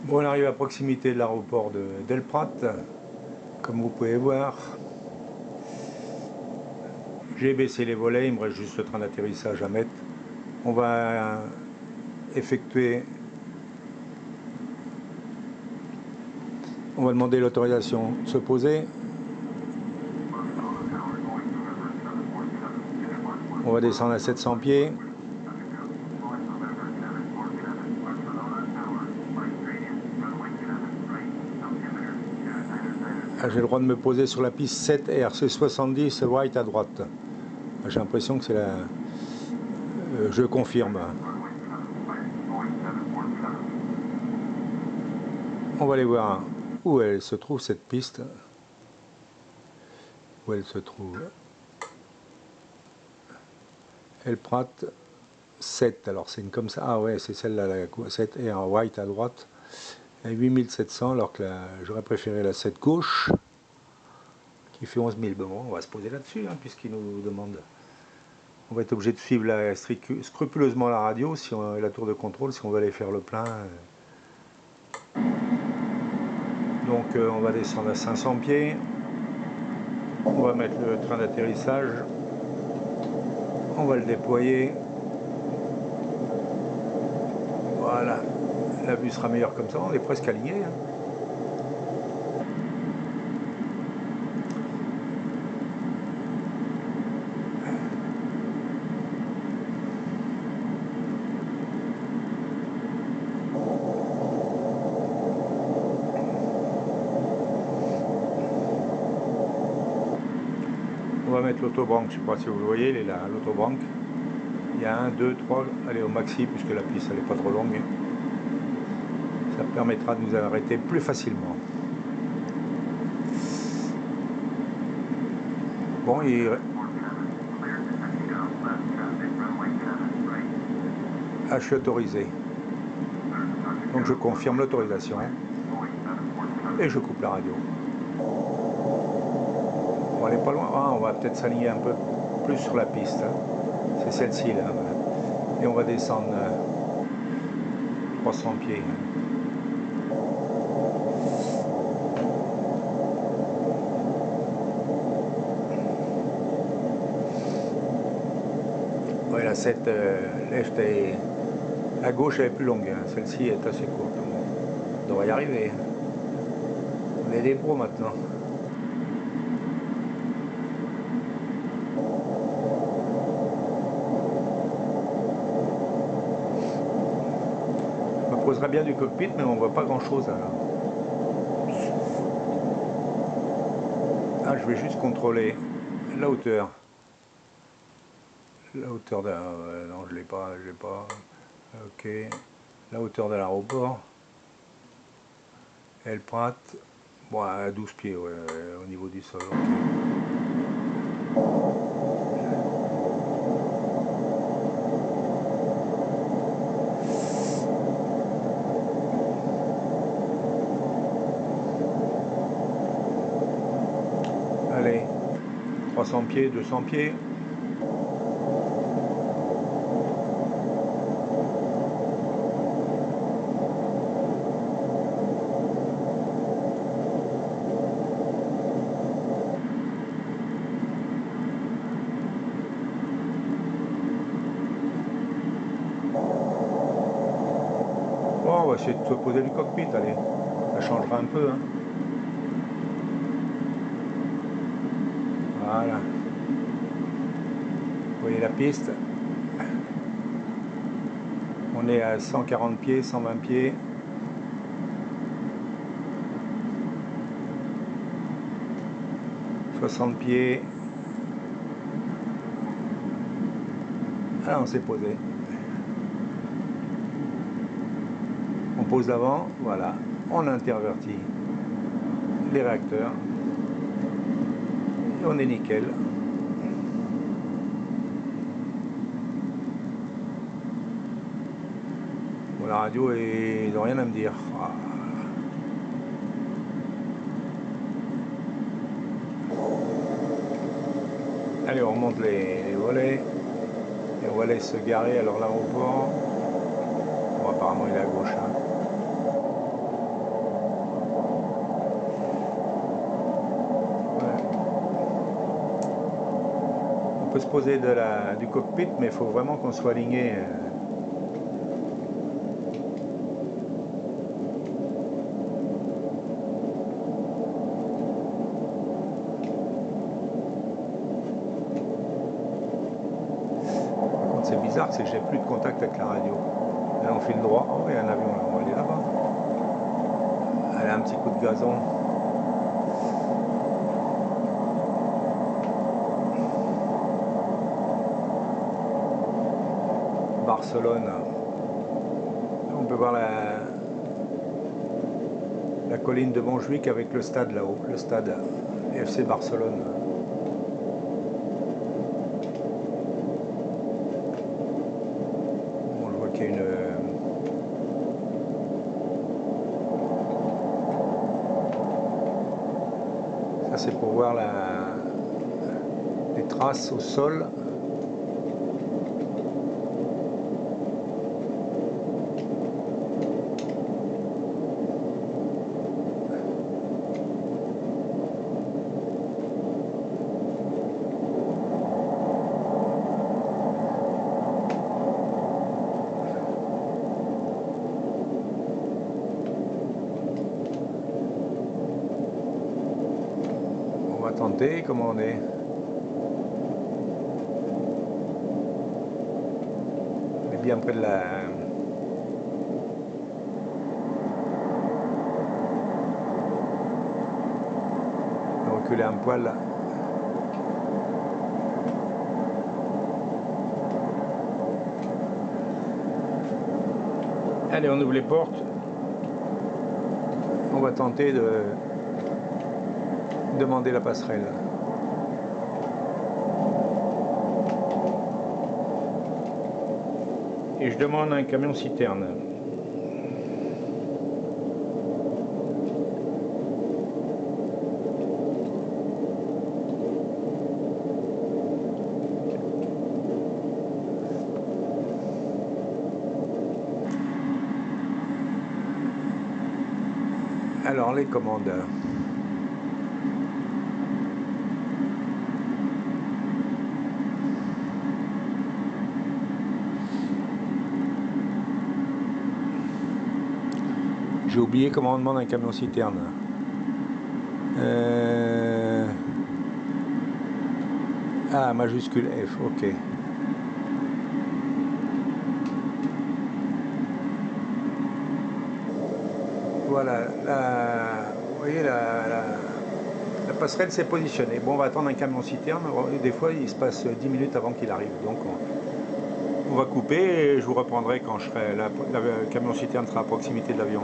Bon, on arrive à proximité de l'aéroport d'El Prat, comme vous pouvez voir. J'ai baissé les volets, il me reste juste le train d'atterrissage à mettre. On va effectuer, on va demander l'autorisation de se poser. On va descendre à 700 pieds. J'ai le droit de me poser sur la piste 7R, c'est 70 right à droite. J'ai l'impression que c'est la... je confirme. On va aller voir où elle se trouve cette piste. Où elle se trouve. El Prat 7, alors c'est une comme ça. Ah ouais, c'est celle-là, la 7R white à droite. 8700, alors que j'aurais préféré la 7 gauche, qui fait 11 000. Bon, on va se poser là-dessus, hein, puisqu'il nous demande. On va être obligé de suivre scrupuleusement la radio, si on, la tour de contrôle, si on veut aller faire le plein. Donc on va descendre à 500 pieds. On va mettre le train d'atterrissage. On va le déployer. Voilà. La vue sera meilleure comme ça. On est presque aligné. Hein. On va mettre l'autobranche, je ne sais pas si vous le voyez, il est là, l'autobranche. Il y a 1, 2, 3, allez au maxi, puisque la piste n'est pas trop longue. Ça permettra de nous arrêter plus facilement. Bon, je suis autorisé. Donc je confirme l'autorisation. Et je coupe la radio. On va aller pas loin. Ah, on va peut-être s'aligner un peu plus sur la piste. C'est celle-ci là. Et on va descendre 300 pieds. Ouais, la 7, à gauche elle est plus longue. Hein. Celle-ci est assez courte. On devrait y arriver. On est des pros maintenant. On me poserait bien du cockpit, mais on voit pas grand-chose. Ah, je vais juste contrôler la hauteur. La hauteur de... non, je l'ai pas. Ok. La hauteur de l'aéroport. El Prat. Bon, à 12 pieds, ouais, au niveau du sol. Okay. Allez, 300 pieds, 200 pieds. Bon, on va essayer de se poser du cockpit, allez. Ça changera un peu. Hein. Voilà. Vous voyez la piste. On est à 140 pieds, 120 pieds. « 60 pieds. Ah, on s'est posé. On pose l'avant, voilà. On intervertit les réacteurs. Et on est nickel. Bon, la radio, ils n'ont rien à me dire. Ah. Allez, on remonte les volets. Et on va aller se garer. Alors l'aéroport, bon, apparemment il est à gauche. Hein. peut se poser du cockpit, mais il faut vraiment qu'on soit aligné. Par contre, c'est bizarre, c'est que j'ai plus de contact avec la radio. Là, on file droit. Oh, il y a un avion là, on va aller là-bas. Allez, un petit coup de gazon. Barcelone. On peut voir la colline de Montjuic avec le stade là-haut, le stade FC Barcelone. Bon, je vois qu'il y a une... Ça c'est pour voir les traces au sol. On va tenter, comment on est? On est bien près de la... On va reculer un poil là. Allez, on ouvre les portes. On va tenter de demander la passerelle. Et je demande un camion citerne. Alors les commandes. J'ai oublié comment on demande un camion citerne. Ah, majuscule F, ok. Voilà, vous voyez la passerelle s'est positionnée. Bon, on va attendre un camion citerne. Des fois, il se passe 10 minutes avant qu'il arrive. Donc, on va couper et je vous reprendrai quand le camion citerne sera à proximité de l'avion.